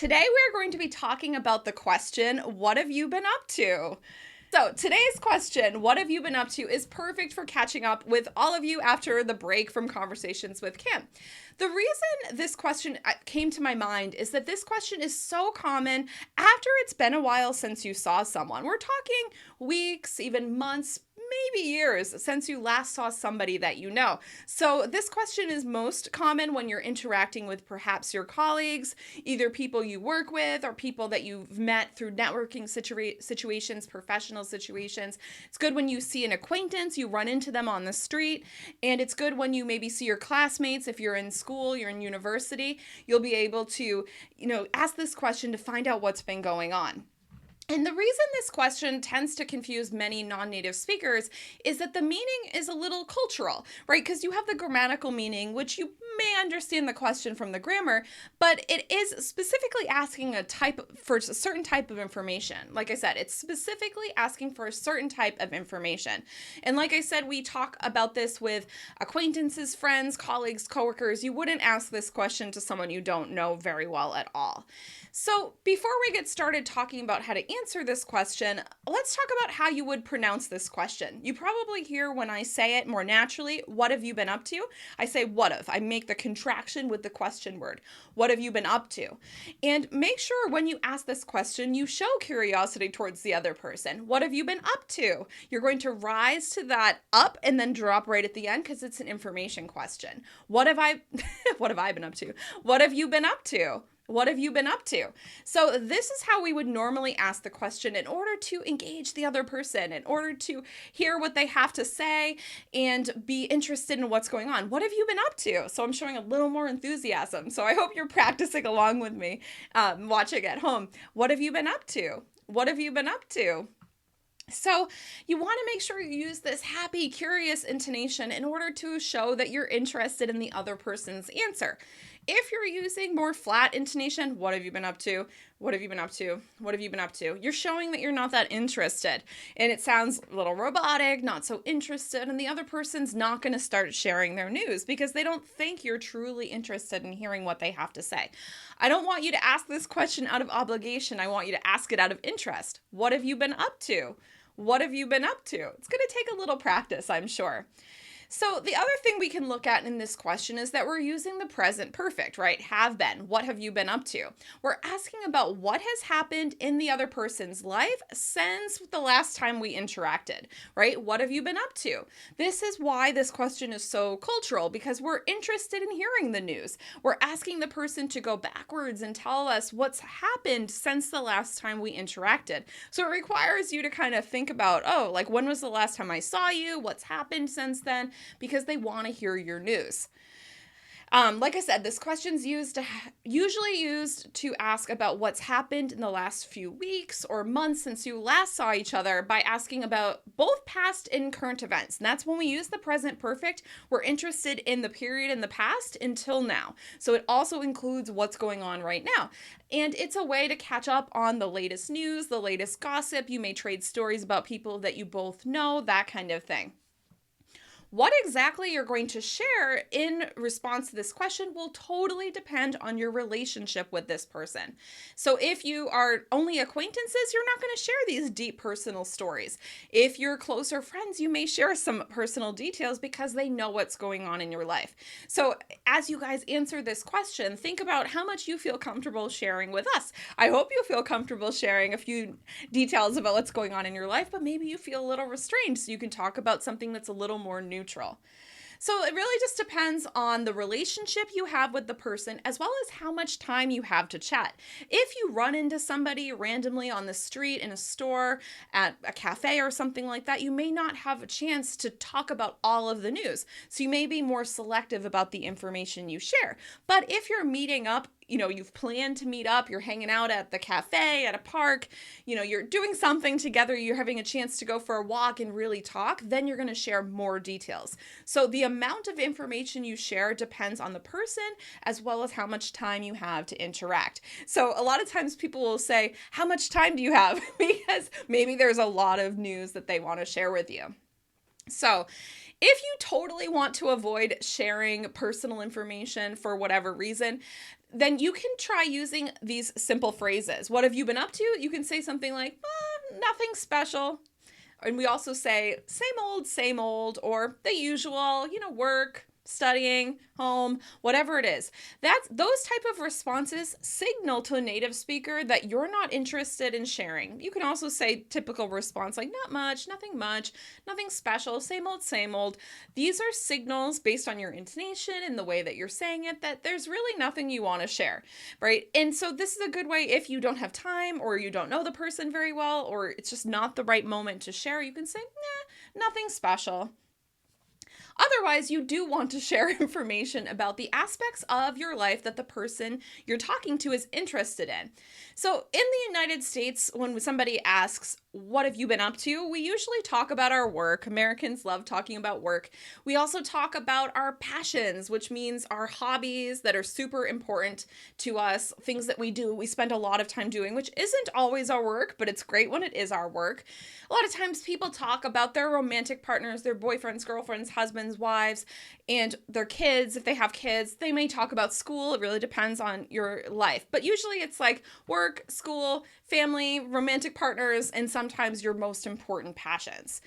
Today, we're going to be talking about the question, what have you been up to? So, today's question, what have you been up to, is perfect for catching up with all of you after the break from conversations with Kim. The reason this question came to my mind is that this question is so common after it's been a while since you saw someone. We're talking weeks, even months, maybe years since you last saw somebody that you know. So this question is most common when you're interacting with perhaps your colleagues, either people you work with or people that you've met through networking situations, professional situations. It's good when you see an acquaintance, you run into them on the street, and it's good when you maybe see your classmates. If you're in school, you're in university, you'll be able to, ask this question to find out what's been going on. And the reason this question tends to confuse many non-native speakers is that the meaning is a little cultural, right? Because you have the grammatical meaning, which you may understand the question from the grammar, but it is specifically asking for a certain type of information. Like I said, it's specifically asking for a certain type of information. And like I said, we talk about this with acquaintances, friends, colleagues, coworkers. You wouldn't ask this question to someone you don't know very well at all. So before we get started talking about how to answer this question, let's talk about how you would pronounce this question. You probably hear when I say it more naturally, what have you been up to? I say what have. I make the contraction with the question word. What have you been up to? And make sure when you ask this question, you show curiosity towards the other person. What have you been up to? You're going to rise to that up and then drop right at the end because it's an information question. What have I been up to? What have you been up to? What have you been up to? So this is how we would normally ask the question in order to engage the other person, in order to hear what they have to say and be interested in what's going on. What have you been up to? So I'm showing a little more enthusiasm. So I hope you're practicing along with me, watching at home. What have you been up to? What have you been up to? So you want to make sure you use this happy, curious intonation in order to show that you're interested in the other person's answer. If you're using more flat intonation, what have you been up to? What have you been up to? What have you been up to? You're showing that you're not that interested. And it sounds a little robotic, not so interested, and the other person's not going to start sharing their news because they don't think you're truly interested in hearing what they have to say. I don't want you to ask this question out of obligation. I want you to ask it out of interest. What have you been up to? What have you been up to? It's going to take a little practice, I'm sure. So the other thing we can look at in this question is that we're using the present perfect, right? Have been. What have you been up to? We're asking about what has happened in the other person's life since the last time we interacted, right? What have you been up to? This is why this question is so cultural, because we're interested in hearing the news. We're asking the person to go backwards and tell us what's happened since the last time we interacted. So it requires you to kind of think about, when was the last time I saw you? What's happened since then? Because they want to hear your news. Like I said, this question's usually used to ask about what's happened in the last few weeks or months since you last saw each other by asking about both past and current events. And that's when we use the present perfect. We're interested in the period in the past until now. So it also includes what's going on right now. And it's a way to catch up on the latest news, the latest gossip. You may trade stories about people that you both know, that kind of thing. What exactly you're going to share in response to this question will totally depend on your relationship with this person. So if you are only acquaintances, you're not going to share these deep personal stories. If you're closer friends, you may share some personal details because they know what's going on in your life. So as you guys answer this question, think about how much you feel comfortable sharing with us. I hope you feel comfortable sharing a few details about what's going on in your life, but maybe you feel a little restrained so you can talk about something that's a little more neutral. So it really just depends on the relationship you have with the person as well as how much time you have to chat. If you run into somebody randomly on the street, in a store, at a cafe or something like that, you may not have a chance to talk about all of the news. So you may be more selective about the information you share. But if you're meeting up, you've planned to meet up, you're hanging out at the cafe, at a park, you're doing something together, you're having a chance to go for a walk and really talk, then you're going to share more details. So the amount of information you share depends on the person as well as how much time you have to interact. So a lot of times people will say, how much time do you have? Because maybe there's a lot of news that they want to share with you. So if you totally want to avoid sharing personal information for whatever reason, then you can try using these simple phrases. What have you been up to? You can say something like, nothing special. And we also say same old, or the usual, work, studying, home, whatever it is. Those type of responses signal to a native speaker that you're not interested in sharing. You can also say typical response like not much, nothing special, same old, same old. These are signals based on your intonation and the way that you're saying it that there's really nothing you want to share, right? And so this is a good way if you don't have time or you don't know the person very well or it's just not the right moment to share, you can say, nothing special. Otherwise, you do want to share information about the aspects of your life that the person you're talking to is interested in. So in the United States, when somebody asks, what have you been up to? We usually talk about our work. Americans love talking about work. We also talk about our passions, which means our hobbies that are super important to us, things that we do, we spend a lot of time doing, which isn't always our work, but it's great when it is our work. A lot of times people talk about their romantic partners, their boyfriends, girlfriends, husbands, wives, and their kids. If they have kids, they may talk about school. It really depends on your life. But usually it's like work, school, family, romantic partners, and sometimes your most important passions.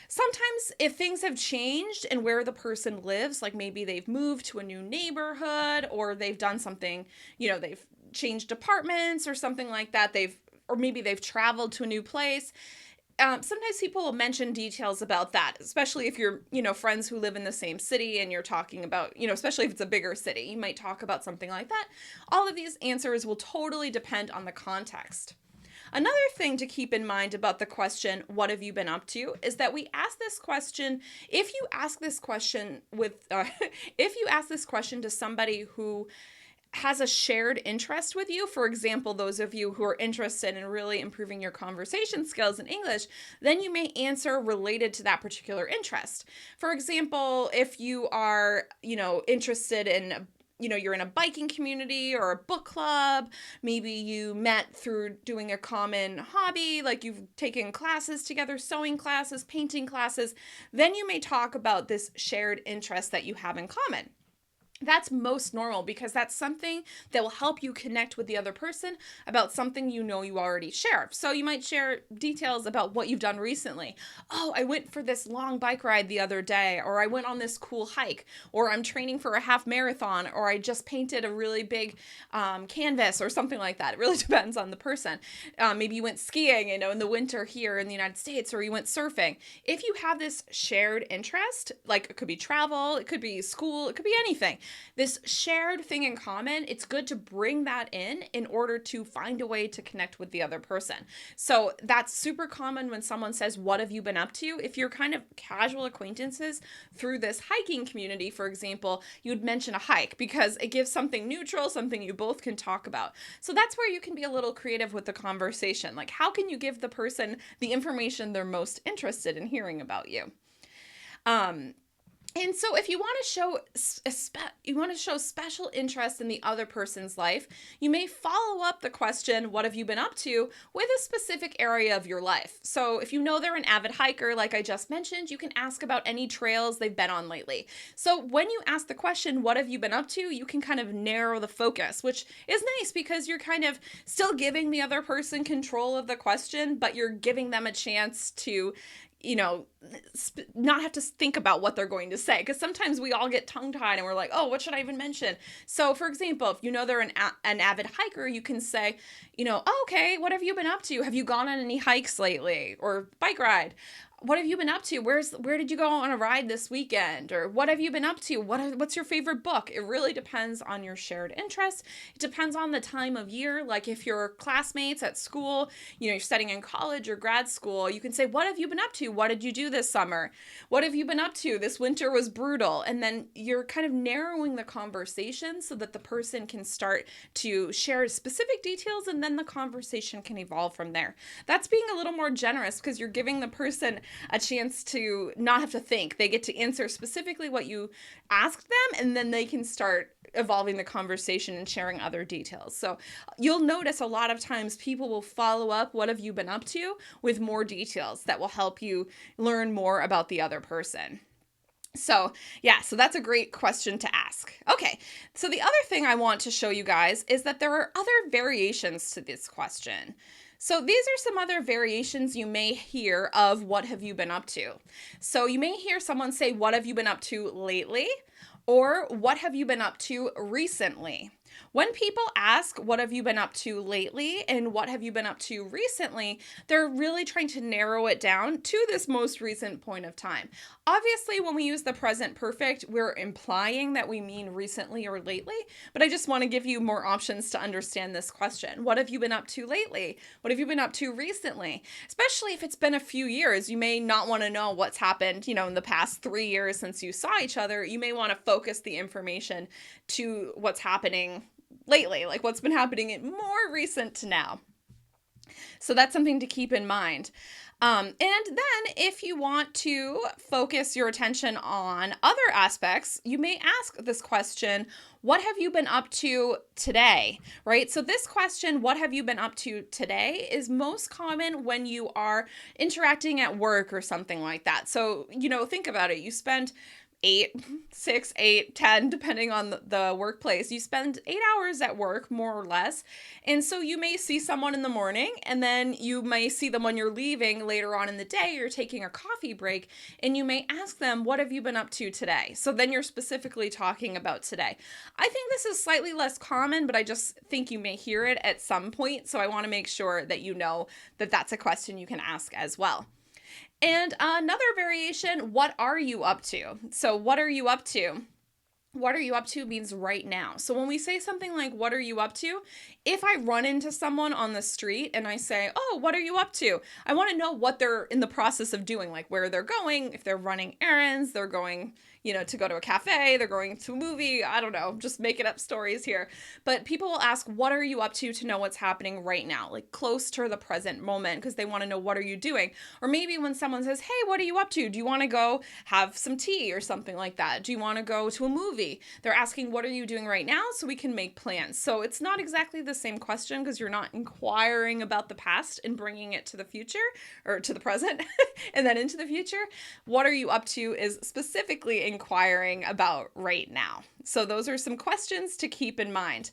Sometimes if things have changed and where the person lives, like maybe they've moved to a new neighborhood or they've done something, they've changed apartments or something like that, or maybe they've traveled to a new place. Sometimes people will mention details about that, especially if you're, friends who live in the same city and you're talking about, especially if it's a bigger city, you might talk about something like that. All of these answers will totally depend on the context. Another thing to keep in mind about the question, what have you been up to, is that we ask this question, if you ask this question to somebody who has a shared interest with you, for example, those of you who are interested in really improving your conversation skills in English, then you may answer related to that particular interest. For example, if you are, interested in you're in a biking community or a book club, maybe you met through doing a common hobby, like you've taken classes together, sewing classes, painting classes, then you may talk about this shared interest that you have in common. That's most normal because that's something that will help you connect with the other person about something you already share. So you might share details about what you've done recently. Oh, I went for this long bike ride the other day, or I went on this cool hike, or I'm training for a half marathon, or I just painted a really big canvas or something like that. It really depends on the person. Maybe you went skiing, in the winter here in the United States, or you went surfing. If you have this shared interest, like it could be travel, it could be school, it could be anything. This shared thing in common, it's good to bring that in order to find a way to connect with the other person. So that's super common when someone says, what have you been up to? If you're kind of casual acquaintances through this hiking community, for example, you'd mention a hike because it gives something neutral, something you both can talk about. So that's where you can be a little creative with the conversation. Like, how can you give the person the information they're most interested in hearing about you? And so if you want to show special interest in the other person's life, you may follow up the question, what have you been up to, with a specific area of your life. So if they're an avid hiker, like I just mentioned, you can ask about any trails they've been on lately. So when you ask the question, what have you been up to, you can kind of narrow the focus, which is nice because you're kind of still giving the other person control of the question, but you're giving them a chance to not have to think about what they're going to say. Because sometimes we all get tongue-tied and we're like, oh, what should I even mention? So, for example, if they're an avid hiker, you can say, oh, okay, what have you been up to? Have you gone on any hikes lately? Or bike ride? What have you been up to? Where did you go on a ride this weekend? Or what have you been up to? What's your favorite book? It really depends on your shared interest. It depends on the time of year. Like if you're classmates at school, you're studying in college or grad school, you can say, what have you been up to? What did you do this summer? What have you been up to? This winter was brutal. And then you're kind of narrowing the conversation so that the person can start to share specific details and then the conversation can evolve from there. That's being a little more generous because you're giving the person a chance to not have to think. They get to answer specifically what you asked them, and then they can start evolving the conversation and sharing other details. So you'll notice a lot of times people will follow up, what have you been up to, with more details that will help you learn more about the other person. So, yeah, so that's a great question to ask. Okay, so the other thing I want to show you guys is that there are other variations to this question. So, these are some other variations you may hear of what have you been up to. So, you may hear someone say, "What have you been up to lately?" or "What have you been up to recently?" When people ask, "What have you been up to lately?" and "What have you been up to recently?" they're really trying to narrow it down to this most recent point of time. Obviously, when we use the present perfect, we're implying that we mean recently or lately, but I just want to give you more options to understand this question. What have you been up to lately? What have you been up to recently? Especially if it's been a few years, you may not want to know what's happened, in the past 3 years since you saw each other. You may want to focus the information to what's happening lately, like what's been happening in more recent to now. So that's something to keep in mind. And then if you want to focus your attention on other aspects, you may ask this question, "What have you been up to today?" Right? So this question, "What have you been up to today?" is most common when you are interacting at work or something like that. So, think about it. You spend 8, 6, 8, 10, depending on the workplace. You spend 8 hours at work, more or less. And so you may see someone in the morning, and then you may see them when you're leaving later on in the day. You're taking a coffee break, and you may ask them, "What have you been up to today?" So then you're specifically talking about today. I think this is slightly less common, but I just think you may hear it at some point. So I want to make sure that you know that that's a question you can ask as well. And another variation, "What are you up to?" So, what are you up to? What are you up to means right now. So when we say something like, "What are you up to?" if I run into someone on the street and I say, "Oh, what are you up to?" I want to know what they're in the process of doing, like where they're going, if they're running errands, they're going, to go to a cafe, they're going to a movie, I don't know, just making up stories here. But people will ask, "What are you up to?" to know what's happening right now, like close to the present moment, because they want to know, what are you doing? Or maybe when someone says, "Hey, what are you up to? Do you want to go have some tea?" or something like that. "Do you want to go to a movie?" They're asking, "What are you doing right now?" so we can make plans. So it's not exactly the same question, because you're not inquiring about the past and bringing it to the future or to the present and then into the future. "What are you up to?" is specifically inquiring about right now. So those are some questions to keep in mind.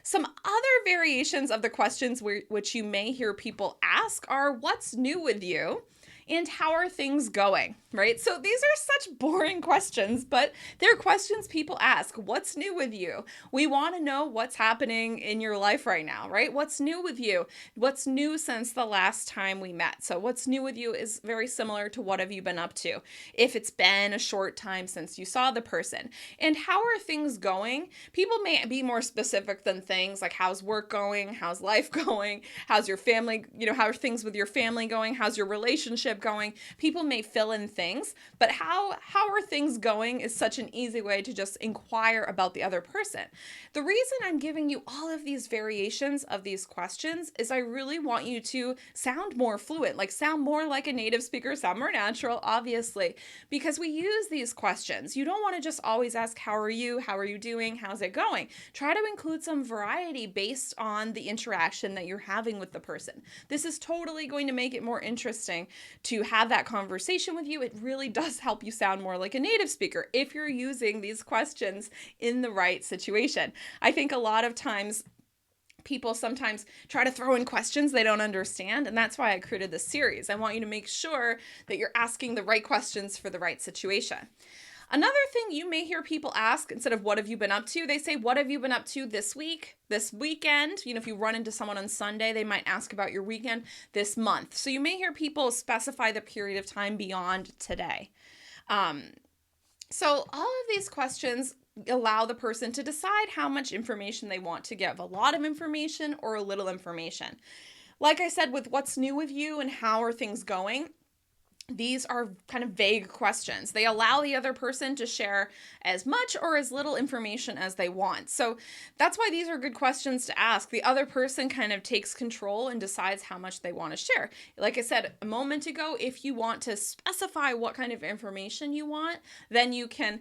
Some other variations of the questions which you may hear people ask are, "What's new with you?" and "How are things going?" Right? So these are such boring questions, but they're questions people ask. What's new with you? We want to know what's happening in your life right now, right? What's new with you? What's new since the last time we met? So what's new with you is very similar to what have you been up to if it's been a short time since you saw the person. And how are things going? People may be more specific than things like, how's work going? How's life going? How's your family, how are things with your family going? How's your relationship going? People may fill in things, but how are things going is such an easy way to just inquire about the other person. The reason I'm giving you all of these variations of these questions is I really want you to sound more fluent, like sound more like a native speaker, sound more natural, obviously, because we use these questions. You don't want to just always ask, "How are you? How are you doing? How's it going?" Try to include some variety based on the interaction that you're having with the person. This is totally going to make it more interesting to have that conversation with you. It really does help you sound more like a native speaker if you're using these questions in the right situation. I think a lot of times people sometimes try to throw in questions they don't understand, and that's why I created this series. I want you to make sure that you're asking the right questions for the right situation. Another thing you may hear people ask, instead of "What have you been up to?" they say, "What have you been up to this week, this weekend?" If you run into someone on Sunday, they might ask about your weekend, "this month." So you may hear people specify the period of time beyond today. So all of these questions allow the person to decide how much information they want to give, a lot of information or a little information. Like I said, with "What's new with you?" and "How are things going?" these are kind of vague questions. They allow the other person to share as much or as little information as they want. So that's why these are good questions to ask. The other person kind of takes control and decides how much they want to share. Like I said a moment ago, if you want to specify what kind of information you want, then you can,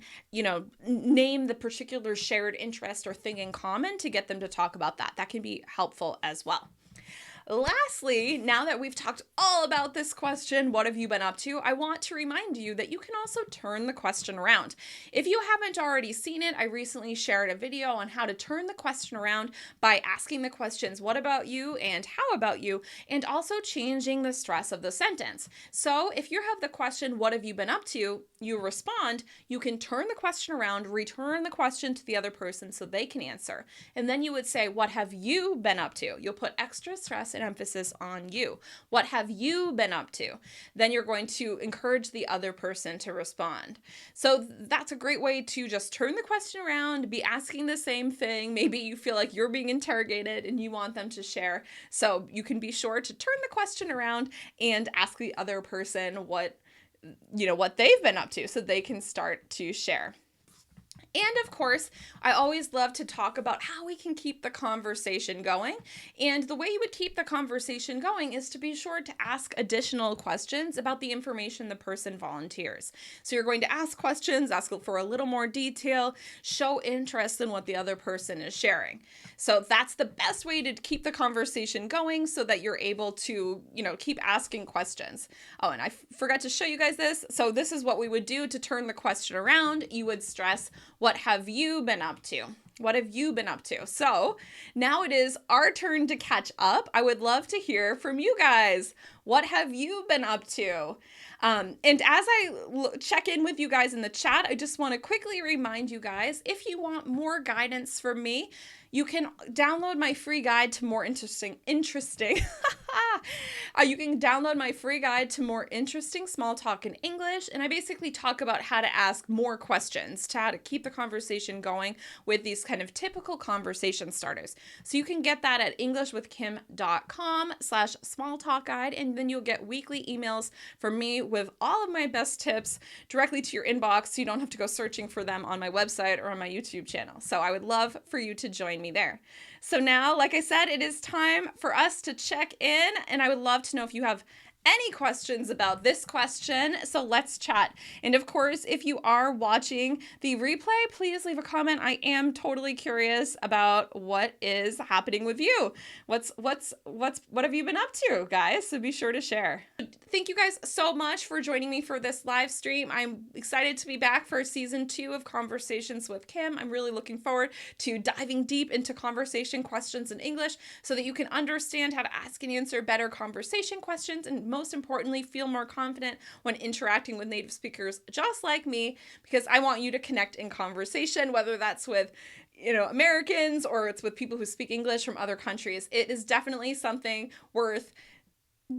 name the particular shared interest or thing in common to get them to talk about that. That can be helpful as well. Lastly, now that we've talked all about this question, what have you been up to? I want to remind you that you can also turn the question around. If you haven't already seen it, I recently shared a video on how to turn the question around by asking the questions, what about you and how about you, and also changing the stress of the sentence. So if you have the question, what have you been up to, you respond, you can turn the question around, return the question to the other person so they can answer. And then you would say, what have you been up to? You'll put extra stress and emphasis on you. What have you been up to? Then you're going to encourage the other person to respond. So that's a great way to just turn the question around, be asking the same thing. Maybe you feel like you're being interrogated and you want them to share. So you can be sure to turn the question around and ask the other person what they've been up to so they can start to share. And of course, I always love to talk about how we can keep the conversation going. And the way you would keep the conversation going is to be sure to ask additional questions about the information the person volunteers. So you're going to ask questions, ask for a little more detail, show interest in what the other person is sharing. So that's the best way to keep the conversation going so that you're able to, keep asking questions. Oh, and I forgot to show you guys this. So this is what we would do to turn the question around. You would stress, what have you been up to? What have you been up to? So now it is our turn to catch up. I would love to hear from you guys. What have you been up to? And as I check in with you guys in the chat, I just want to quickly remind you guys, if you want more guidance from me, you can download my free guide to more interesting. You can download my free guide to more interesting small talk in English. And I basically talk about how to ask more questions, to how to keep the conversation going with these kind of typical conversation starters. So you can get that at englishwithkim.com/small talk guide. And then you'll get weekly emails from me with all of my best tips directly to your inbox. So you don't have to go searching for them on my website or on my YouTube channel. So I would love for you to join me there. So now, like I said, it is time for us to check in, and I would love to know if you have any questions about this question, so let's chat. And of course, if you are watching the replay, please leave a comment. I am totally curious about what is happening with you. What have you been up to, guys? So be sure to share. Thank you guys so much for joining me for this live stream. I'm excited to be back for season 2 of Conversations with Kim. I'm really looking forward to diving deep into conversation questions in English so that you can understand how to ask and answer better conversation questions, and most importantly, feel more confident when interacting with native speakers just like me, because I want you to connect in conversation, whether that's with Americans or it's with people who speak English from other countries. It is definitely something worth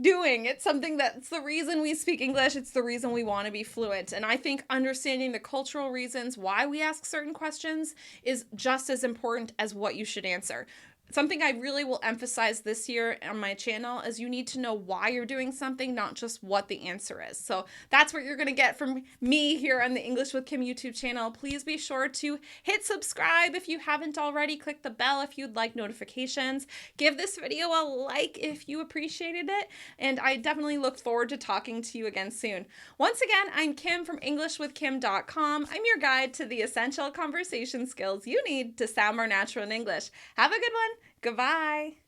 doing. It's something that's the reason we speak English. It's the reason we want to be fluent. And I think understanding the cultural reasons why we ask certain questions is just as important as what you should answer. Something I really will emphasize this year on my channel is you need to know why you're doing something, not just what the answer is. So that's what you're going to get from me here on the English with Kim YouTube channel. Please be sure to hit subscribe if you haven't already. Click the bell if you'd like notifications. Give this video a like if you appreciated it. And I definitely look forward to talking to you again soon. Once again, I'm Kim from EnglishWithKim.com. I'm your guide to the essential conversation skills you need to sound more natural in English. Have a good one. Goodbye.